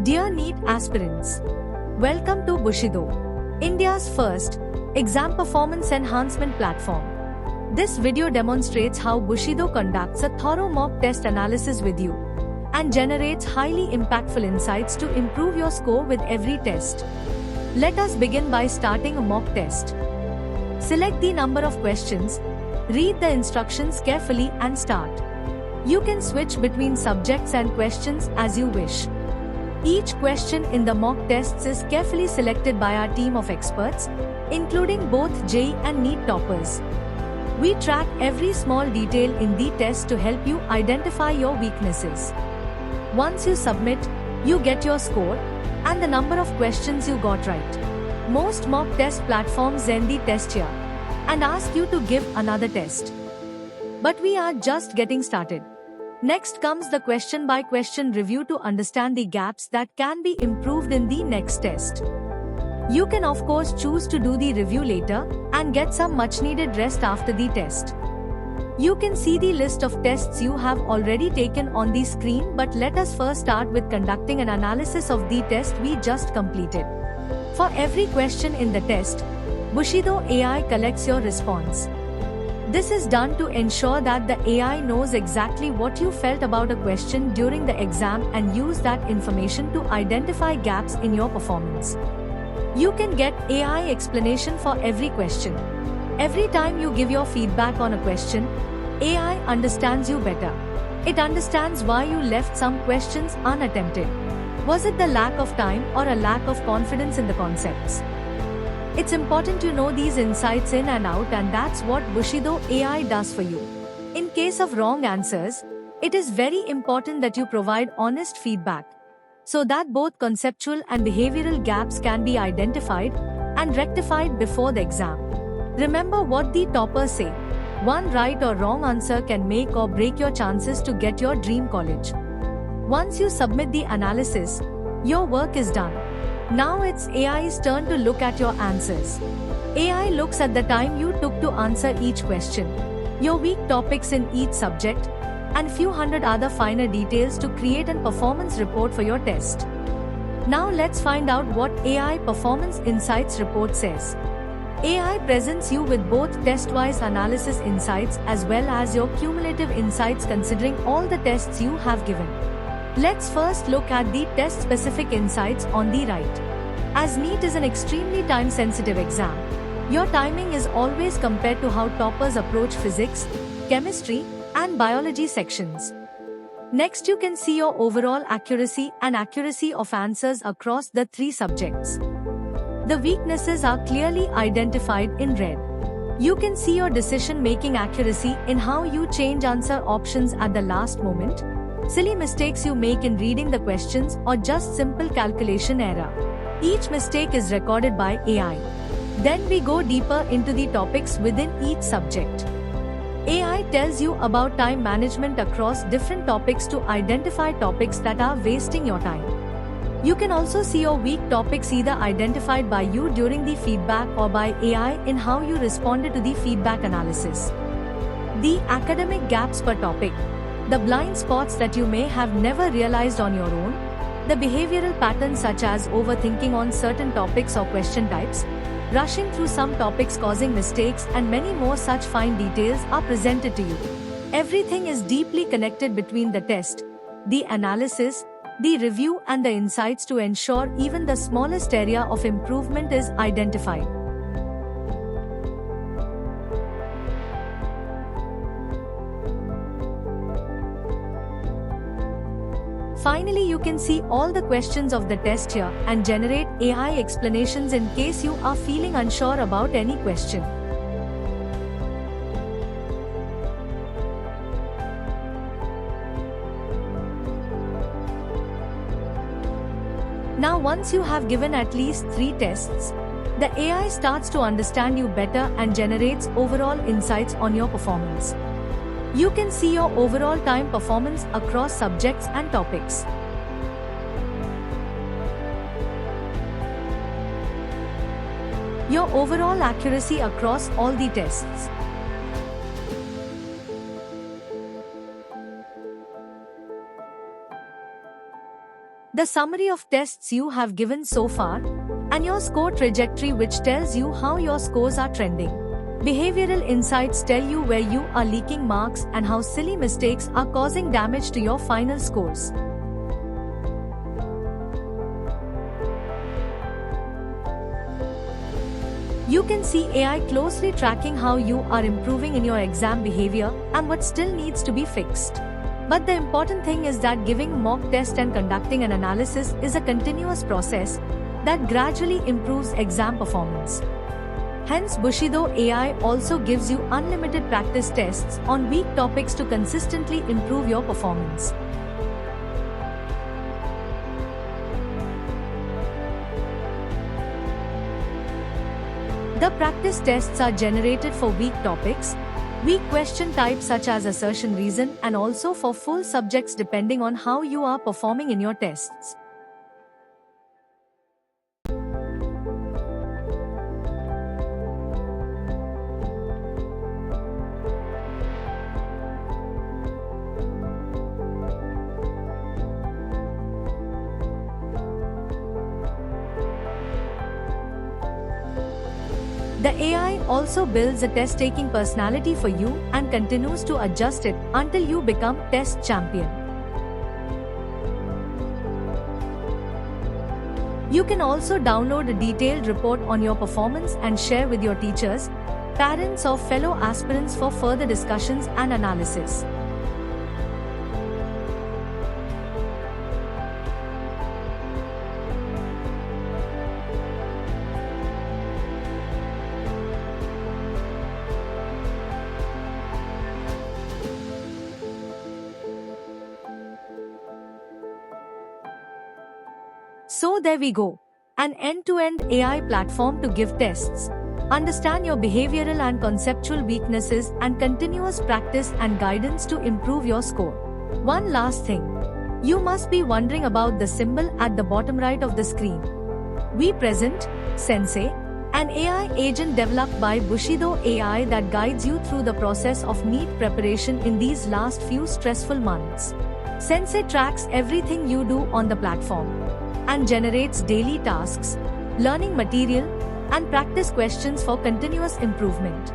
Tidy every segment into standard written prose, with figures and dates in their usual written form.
Dear NEET aspirants, welcome to Bushido, India's first exam performance enhancement platform. This video demonstrates how Bushido conducts a thorough mock test analysis with you and generates highly impactful insights to improve your score with every test. Let us begin by starting a mock test. Select the number of questions, read the instructions carefully and start. You can switch between subjects and questions as you wish. Each question in the mock tests is carefully selected by our team of experts, including both JEE and NEET toppers. We track every small detail in the test to help you identify your weaknesses. Once you submit, you get your score and the number of questions you got right. Most mock test platforms end the test here and ask you to give another test. But we are just getting started. Next comes the question-by-question review to understand the gaps that can be improved in the next test. You can of course choose to do the review later and get some much-needed rest after the test. You can see the list of tests you have already taken on the screen, but let us first start with conducting an analysis of the test we just completed. For every question in the test, Bushido AI collects your response. This is done to ensure that the AI knows exactly what you felt about a question during the exam and use that information to identify gaps in your performance. You can get AI explanation for every question. Every time you give your feedback on a question, AI understands you better. It understands why you left some questions unattempted. Was it the lack of time or a lack of confidence in the concepts? It's important to know these insights in and out, and that's what Bushido AI does for you. In case of wrong answers, it is very important that you provide honest feedback, so that both conceptual and behavioral gaps can be identified and rectified before the exam. Remember what the toppers say: one right or wrong answer can make or break your chances to get your dream college. Once you submit the analysis, your work is done. Now it's AI's turn to look at your answers. AI looks at the time you took to answer each question, your weak topics in each subject, and few hundred other finer details to create a performance report for your test. Now let's find out what AI Performance Insights report says. AI presents you with both test-wise analysis insights as well as your cumulative insights considering all the tests you have given. Let's first look at the test-specific insights on the right. As NEET is an extremely time-sensitive exam, your timing is always compared to how toppers approach physics, chemistry, and biology sections. Next, you can see your overall accuracy and accuracy of answers across the three subjects. The weaknesses are clearly identified in red. You can see your decision-making accuracy in how you change answer options at the last moment, silly mistakes you make in reading the questions, or just simple calculation error. Each mistake is recorded by AI. Then we go deeper into the topics within each subject. AI tells you about time management across different topics to identify topics that are wasting your time. You can also see your weak topics either identified by you during the feedback or by AI in how you responded to the feedback analysis. The academic gaps per topic, the blind spots that you may have never realized on your own, the behavioral patterns such as overthinking on certain topics or question types, rushing through some topics causing mistakes, and many more such fine details are presented to you. Everything is deeply connected between the test, the analysis, the review and the insights to ensure even the smallest area of improvement is identified. Finally, you can see all the questions of the test here and generate AI explanations in case you are feeling unsure about any question. Now, once you have given at least 3 tests, the AI starts to understand you better and generates overall insights on your performance. You can see your overall time performance across subjects and topics. Your overall accuracy across all the tests. the summary of tests you have given so far, and your score trajectory, which tells you how your scores are trending. Behavioral insights tell you where you are leaking marks and how silly mistakes are causing damage to your final scores. You can see AI closely tracking how you are improving in your exam behavior and what still needs to be fixed. But the important thing is that giving mock test and conducting an analysis is a continuous process that gradually improves exam performance. Hence, Bushido AI also gives you unlimited practice tests on weak topics to consistently improve your performance. The practice tests are generated for weak topics, weak question types such as assertion reason, and also for full subjects depending on how you are performing in your tests. The AI also builds a test-taking personality for you and continues to adjust it until you become test champion. You can also download a detailed report on your performance and share with your teachers, parents or fellow aspirants for further discussions and analysis. So there we go. An end-to-end AI platform to give tests, understand your behavioral and conceptual weaknesses, and continuous practice and guidance to improve your score. One last thing. You must be wondering about the symbol at the bottom right of the screen. We present Sensei, an AI agent developed by Bushido AI that guides you through the process of NEET preparation in these last few stressful months. Sensei tracks everything you do on the platform and generates daily tasks, learning material, and practice questions for continuous improvement.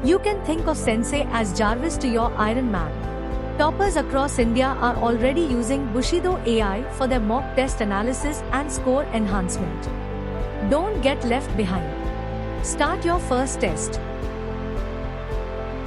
You can think of Sensei as Jarvis to your Iron Man. Toppers across India are already using Bushido AI for their mock test analysis and score enhancement. Don't get left behind. Start your first test.